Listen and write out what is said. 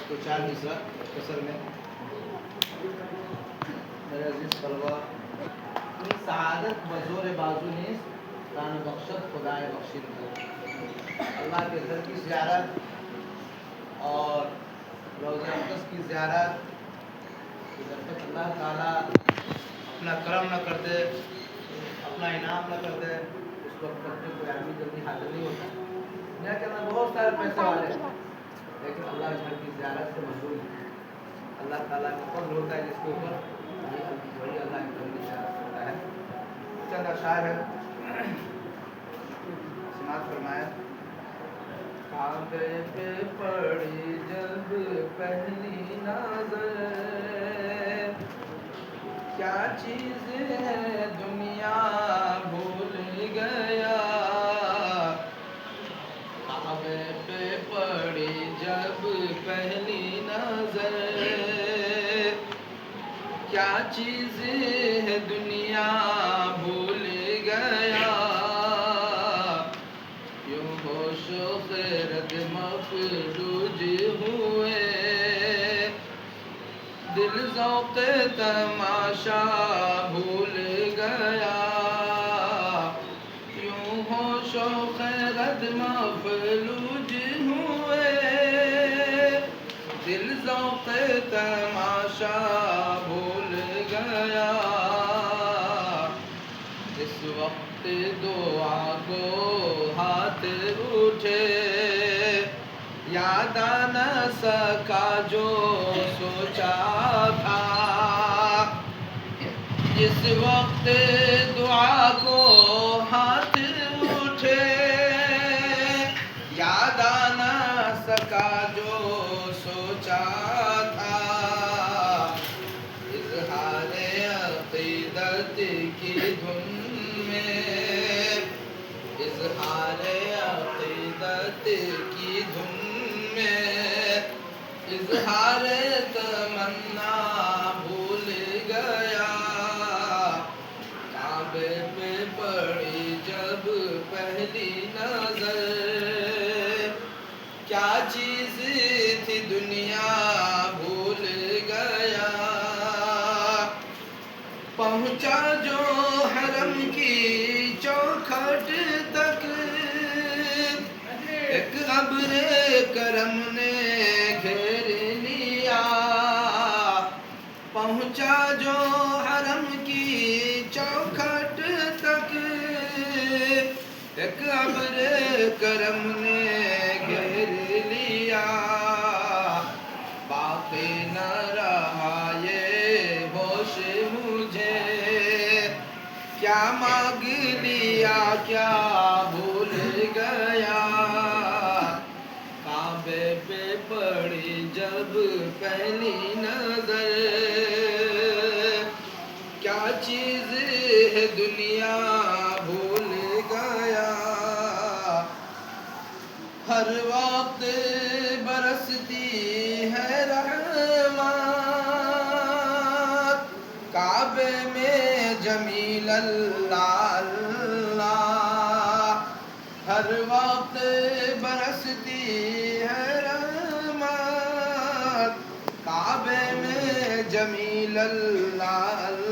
تو 4 مصرع قصر میں میرے عزیز طلبا اپنی سعادت بزور بازو نیست ران بخشت خدائے بخشید کو اللہ کے گھر کی زیارت اور روضہ اقدس کی زیارت جب تک اللہ تعالیٰ اپنا کرم نہ کر دے اپنا انعام نہ کر دے اس وقت تک میں کوئی آدمی جلدی حاضر نہیں ہوتا دنیا کے اندر بہت سارے پیسے والے ہیں لیکن اللہ گھر کی زیارت سے محروم ہے اللہ تعالیٰ کا فضل ہوتا ہے جس کے اوپر وہی اللہ کے گھر کی زیارت کرتا ہے چند اشعار ہے سماعت فرمایا کعبے پہ پڑی جب پہلی نظر کیا چیز ہے دنیا بھول گیا کعبے پہ پڑی جب پہلی نظر کیا چیز ہے دنیا بھول گیا یوں ہوش و خرد مفلوج ہوئے دل ذوق تماشا بھول گیا یوں ہوش و خرد مفلوج ہوئے دل ذوق تماشا بھول گیا اس وقت دعا کو ہاتھ اٹھے یاد آ نہ سکا جو سوچا تھا جس وقت دعا کو ہاتھ اٹھے یاد آ نہ سکا جو سوچا تھا اظہار عقیدت کی دھن میں اظہار عقیدت کی دھن میں اظہار تمنا بھول گیا کعبے پہ پڑی جب پہلی نظر کیا چیز تھی دنیا بھول گیا پہنچا جو حرم کی چوکھٹ تک ایک ابر کرم نے گھیر لیا پہنچا جو حرم کی چوکھٹ تک ایک ابر کرم نے گھیر لیا باقی نہ رہا یہ ہوش مجھے کیا مانگ لیا کیا بھول گیا کعبے پہ پڑی جب پہلی نظر کیا چیز ہے دنیا بھول گیا ہر وقت برستی ہے رحمت کعبے میں جمیل اللہ اللہ ہر وقت برستی ہے رحمت کعبے میں جمیل اللہ